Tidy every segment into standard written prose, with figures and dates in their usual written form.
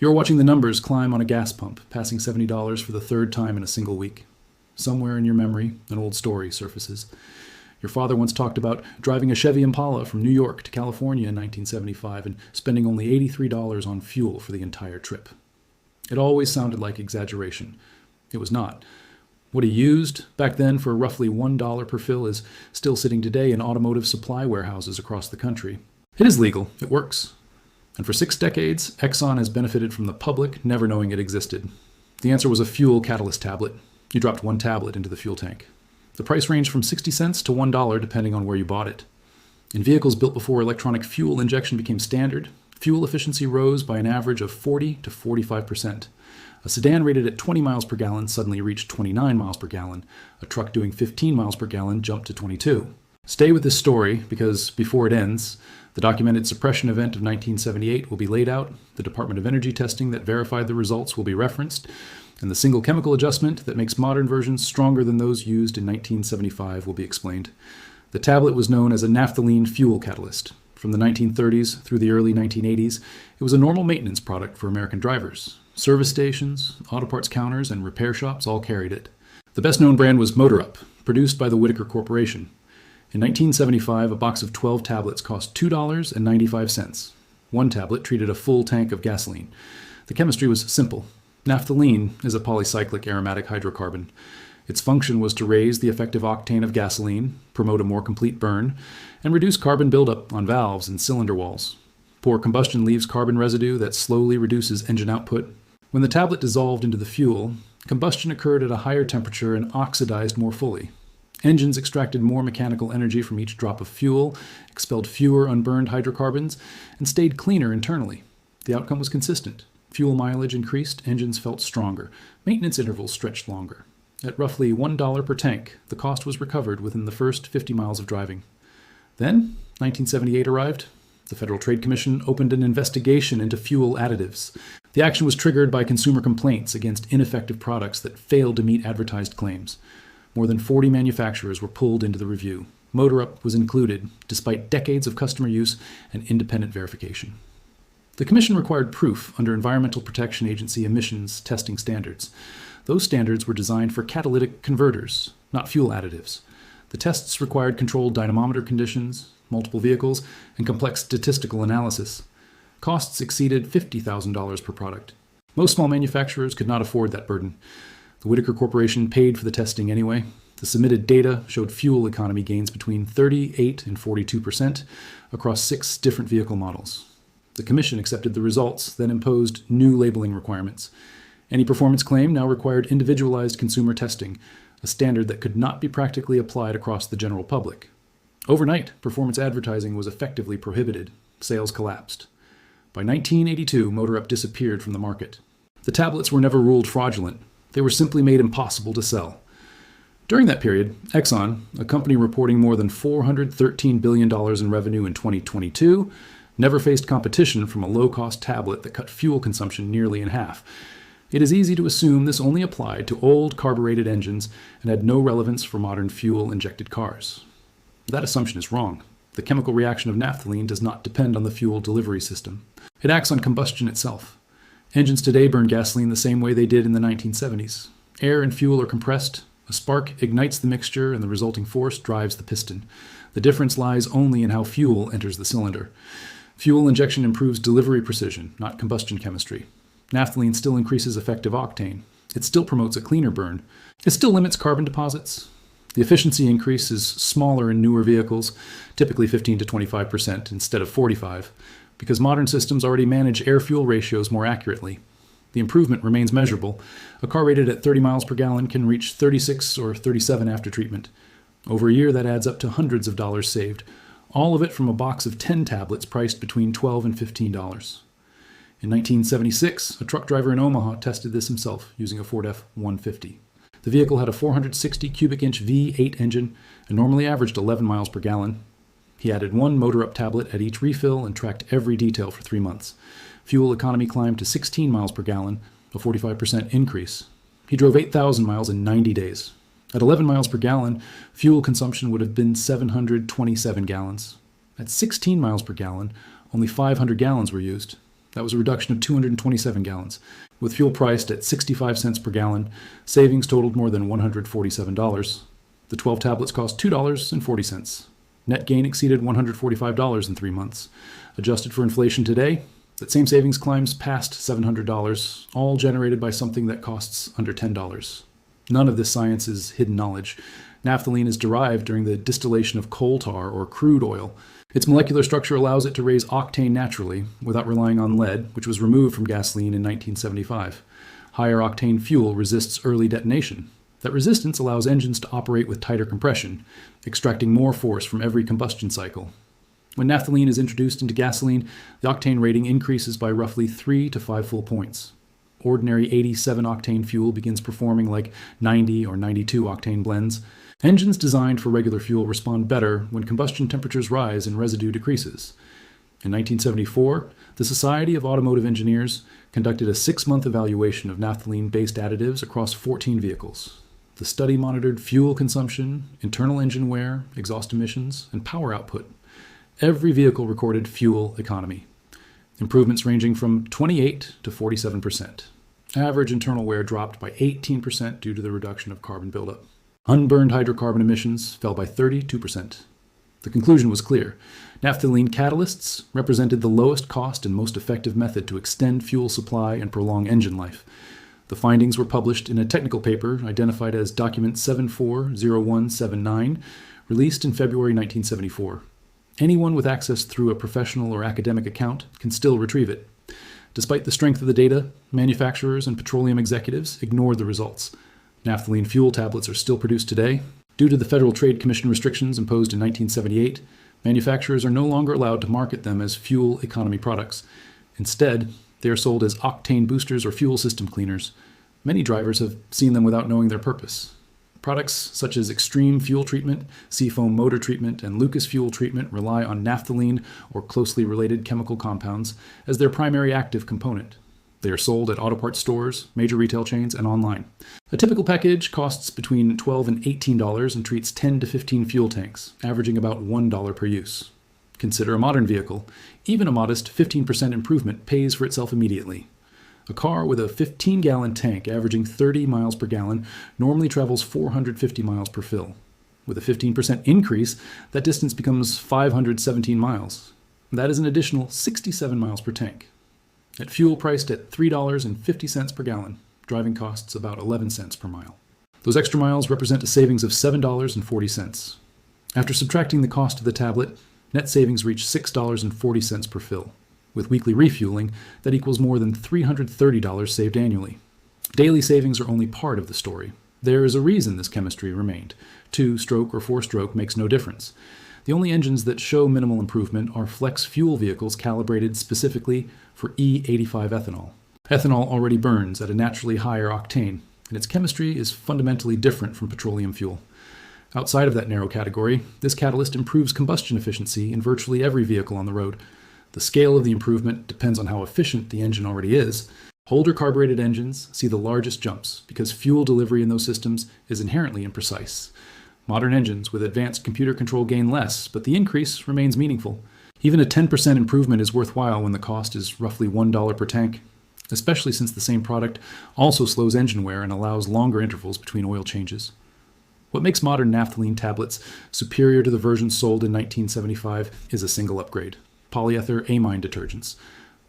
You're watching the numbers climb on a gas pump, passing $70 for the third time in a single week. Somewhere in your memory, an old story surfaces. Your father once talked about driving a Chevy Impala from New York to California in 1975 and spending only $83 on fuel for the entire trip. It always sounded like exaggeration. It was not. What he used back then for roughly $1 per fill is still sitting today in automotive supply warehouses across the country. It is legal. It works. And for 6 decades, Exxon has benefited from the public never knowing it existed. The answer was a fuel catalyst tablet. You dropped 1 tablet into the fuel tank. The price ranged from 60 cents to $1 depending on where you bought it. In vehicles built before electronic fuel injection became standard, fuel efficiency rose by an average of 40 to 45%. A sedan rated at 20 miles per gallon suddenly reached 29 miles per gallon. A truck doing 15 miles per gallon jumped to 22. Stay with this story because before it ends, the documented suppression event of 1978 will be laid out, the Department of Energy testing that verified the results will be referenced, and the single chemical adjustment that makes modern versions stronger than those used in 1975 will be explained. The tablet was known as a naphthalene fuel catalyst. From the 1930s through the early 1980s, it was a normal maintenance product for American drivers. Service stations, auto parts counters, and repair shops all carried it. The best-known brand was buildup, produced by the Whitaker Corporation. In 1975, a box of 12 tablets cost $2.95. 1 tablet treated a full tank of gasoline. The chemistry was simple. Naphthalene is a polycyclic aromatic hydrocarbon. Its function was to raise the effective octane of gasoline, promote a more complete burn, and reduce carbon buildup on valves and cylinder walls. Poor combustion leaves carbon residue that slowly reduces engine output. When the tablet dissolved into the fuel, combustion occurred at a higher temperature and oxidized more fully. Engines extracted more mechanical energy from each drop of fuel, expelled fewer unburned hydrocarbons, and stayed cleaner internally. The outcome was consistent. Fuel mileage increased, engines felt stronger, maintenance intervals stretched longer. At roughly $1 per tank, the cost was recovered within the first 50 miles of driving. Then, 1978 arrived. The Federal Trade Commission opened an investigation into fuel additives. The action was triggered by consumer complaints against ineffective products that failed to meet advertised claims. More than 40 manufacturers were pulled into the review. buildup was included, despite decades of customer use and independent verification. The Commission required proof under Environmental Protection Agency emissions testing standards. Those standards were designed for catalytic converters, not fuel additives. The tests required controlled dynamometer conditions, multiple vehicles, and complex statistical analysis. Costs exceeded $50,000 per product. Most small manufacturers could not afford that burden. The Whitaker Corporation paid for the testing anyway. The submitted data showed fuel economy gains between 38 and 42% across 6 different vehicle models. The Commission accepted the results, then imposed new labeling requirements. Any performance claim now required individualized consumer testing, a standard that could not be practically applied across the general public. Overnight, performance advertising was effectively prohibited. Sales collapsed. By 1982, buildup disappeared from the market. The tablets were never ruled fraudulent. They were simply made impossible to sell. During that period, Exxon, a company reporting more than $413 billion in revenue in 2022, never faced competition from a low-cost tablet that cut fuel consumption nearly in half. It is easy to assume this only applied to old carbureted engines and had no relevance for modern fuel-injected cars. That assumption is wrong. The chemical reaction of naphthalene does not depend on the fuel delivery system. It acts on combustion itself. Engines today burn gasoline the same way they did in the 1970s. Air and fuel are compressed. A spark ignites the mixture and the resulting force drives the piston. The difference lies only in how fuel enters the cylinder. Fuel injection improves delivery precision, not combustion chemistry. Naphthalene still increases effective octane. It still promotes a cleaner burn. It still limits carbon deposits. The efficiency increase is smaller in newer vehicles, typically 15 to 25% instead of 45%, because modern systems already manage air-fuel ratios more accurately. The improvement remains measurable. A car rated at 30 miles per gallon can reach 36 or 37 after treatment. Over a year, that adds up to hundreds of dollars saved, all of it from a box of 10 tablets priced between $12 and $15. In 1976, a truck driver in Omaha tested this himself using a Ford F-150. The vehicle had a 460 cubic inch V8 engine and normally averaged 11 miles per gallon. He added 1 buildup tablet at each refill and tracked every detail for 3 months. Fuel economy climbed to 16 miles per gallon, a 45% increase. He drove 8,000 miles in 90 days. At 11 miles per gallon, fuel consumption would have been 727 gallons. At 16 miles per gallon, only 500 gallons were used. That was a reduction of 227 gallons. With fuel priced at 65 cents per gallon, savings totaled more than $147. The 12 tablets cost $2.40. Net gain exceeded $145 in 3 months. Adjusted for inflation today, that same savings climbs past $700, all generated by something that costs under $10. None of this science is hidden knowledge. Naphthalene is derived during the distillation of coal tar or crude oil. Its molecular structure allows it to raise octane naturally without relying on lead, which was removed from gasoline in 1975. Higher octane fuel resists early detonation. That resistance allows engines to operate with tighter compression, extracting more force from every combustion cycle. When naphthalene is introduced into gasoline, the octane rating increases by roughly 3 to 5 full points. Ordinary 87 octane fuel begins performing like 90 or 92 octane blends. Engines designed for regular fuel respond better when combustion temperatures rise and residue decreases. In 1974, the Society of Automotive Engineers conducted a 6-month evaluation of naphthalene-based additives across 14 vehicles. The study monitored fuel consumption, internal engine wear, exhaust emissions, and power output. Every vehicle recorded fuel economy, improvements ranging from 28 to 47%. Average internal wear dropped by 18% due to the reduction of carbon buildup. Unburned hydrocarbon emissions fell by 32%. The conclusion was clear. Naphthalene catalysts represented the lowest cost and most effective method to extend fuel supply and prolong engine life. The findings were published in a technical paper identified as Document 740179, released in February 1974. Anyone with access through a professional or academic account can still retrieve it. Despite the strength of the data, manufacturers and petroleum executives ignored the results. Naphthalene fuel tablets are still produced today. Due to the Federal Trade Commission restrictions imposed in 1978, manufacturers are no longer allowed to market them as fuel economy products. Instead, they are sold as octane boosters or fuel system cleaners. Many drivers have seen them without knowing their purpose. Products such as extreme fuel treatment, seafoam motor treatment, and Lucas fuel treatment rely on naphthalene or closely related chemical compounds as their primary active component. They are sold at auto parts stores, major retail chains, and online. A typical package costs between $12 and $18 and treats 10 to 15 fuel tanks, averaging about $1 per use. Consider a modern vehicle. Even a modest 15% improvement pays for itself immediately. A car with a 15-gallon tank averaging 30 miles per gallon normally travels 450 miles per fill. With a 15% increase, that distance becomes 517 miles. That is an additional 67 miles per tank. At fuel priced at $3.50 per gallon, driving costs about 11 cents per mile. Those extra miles represent a savings of $7.40. After subtracting the cost of the tablet, net savings reach $6.40 per fill. With weekly refueling, that equals more than $330 saved annually. Daily savings are only part of the story. There is a reason this chemistry remained. 2-stroke or 4-stroke makes no difference. The only engines that show minimal improvement are flex fuel vehicles calibrated specifically for E85 ethanol. Ethanol already burns at a naturally higher octane, and its chemistry is fundamentally different from petroleum fuel. Outside of that narrow category, this catalyst improves combustion efficiency in virtually every vehicle on the road. The scale of the improvement depends on how efficient the engine already is. Older carbureted engines see the largest jumps because fuel delivery in those systems is inherently imprecise. Modern engines with advanced computer control gain less, but the increase remains meaningful. Even a 10% improvement is worthwhile when the cost is roughly $1 per tank, especially since the same product also slows engine wear and allows longer intervals between oil changes. What makes modern naphthalene tablets superior to the versions sold in 1975 is a single upgrade: polyether amine detergents.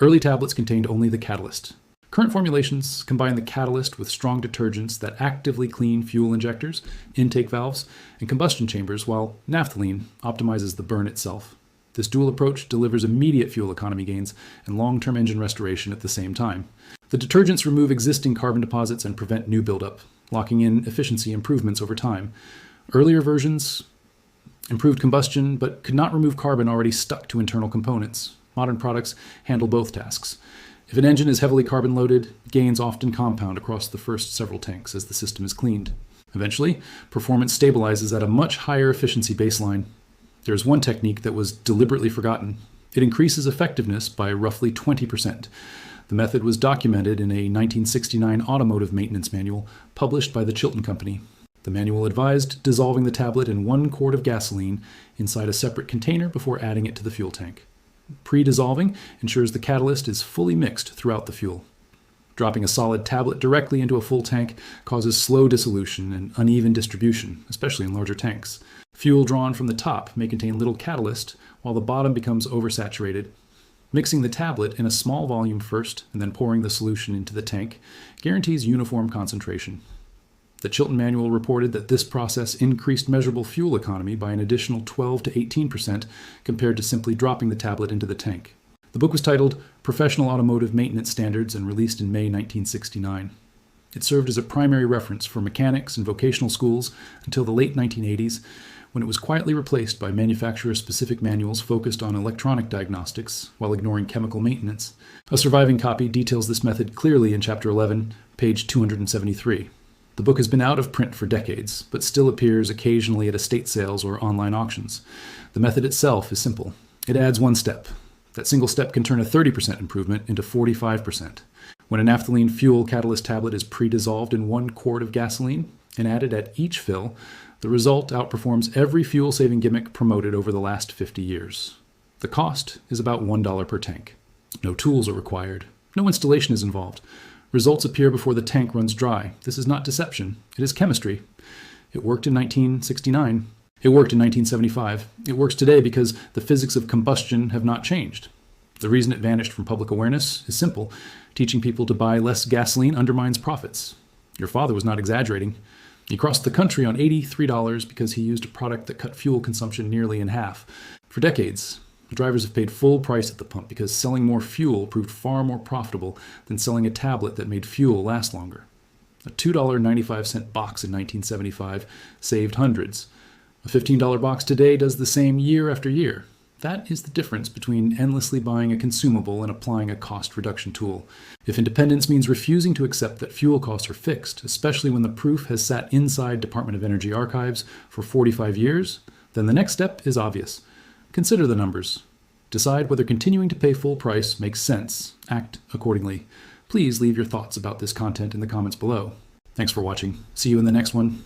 Early tablets contained only the catalyst. Current formulations combine the catalyst with strong detergents that actively clean fuel injectors, intake valves, and combustion chambers, while naphthalene optimizes the burn itself. This dual approach delivers immediate fuel economy gains and long-term engine restoration at the same time. The detergents remove existing carbon deposits and prevent new buildup, locking in efficiency improvements over time. Earlier versions improved combustion, but could not remove carbon already stuck to internal components. Modern products handle both tasks. If an engine is heavily carbon loaded, gains often compound across the first several tanks as the system is cleaned. Eventually, performance stabilizes at a much higher efficiency baseline. There is one technique that was deliberately forgotten. It increases effectiveness by roughly 20%. The method was documented in a 1969 automotive maintenance manual published by the Chilton Company. The manual advised dissolving the tablet in 1 quart of gasoline inside a separate container before adding it to the fuel tank. Pre-dissolving ensures the catalyst is fully mixed throughout the fuel. Dropping a solid tablet directly into a full tank causes slow dissolution and uneven distribution, especially in larger tanks. Fuel drawn from the top may contain little catalyst, while the bottom becomes oversaturated. Mixing the tablet in a small volume first and then pouring the solution into the tank guarantees uniform concentration. The Chilton Manual reported that this process increased measurable fuel economy by an additional 12 to 18% compared to simply dropping the tablet into the tank. The book was titled Professional Automotive Maintenance Standards and released in May 1969. It served as a primary reference for mechanics and vocational schools until the late 1980s, when it was quietly replaced by manufacturer-specific manuals focused on electronic diagnostics while ignoring chemical maintenance. A surviving copy details this method clearly in Chapter 11, page 273. The book has been out of print for decades, but still appears occasionally at estate sales or online auctions. The method itself is simple. It adds one step. That single step can turn a 30% improvement into 45%. When a naphthalene fuel catalyst tablet is pre-dissolved in 1 quart of gasoline and added at each fill, the result outperforms every fuel-saving gimmick promoted over the last 50 years. The cost is about $1 per tank. No tools are required. No installation is involved. Results appear before the tank runs dry. This is not deception. It is chemistry. It worked in 1969. It worked in 1975. It works today because the physics of combustion have not changed. The reason it vanished from public awareness is simple. Teaching people to buy less gasoline undermines profits. Your father was not exaggerating. He crossed the country on $83 because he used a product that cut fuel consumption nearly in half. For decades, drivers have paid full price at the pump because selling more fuel proved far more profitable than selling a tablet that made fuel last longer. A $2.95 box in 1975 saved hundreds. A $15 box today does the same year after year. That is the difference between endlessly buying a consumable and applying a cost reduction tool. If independence means refusing to accept that fuel costs are fixed, especially when the proof has sat inside Department of Energy archives for 45 years, then the next step is obvious. Consider the numbers. Decide whether continuing to pay full price makes sense. Act accordingly. Please leave your thoughts about this content in the comments below. Thanks for watching. See you in the next one.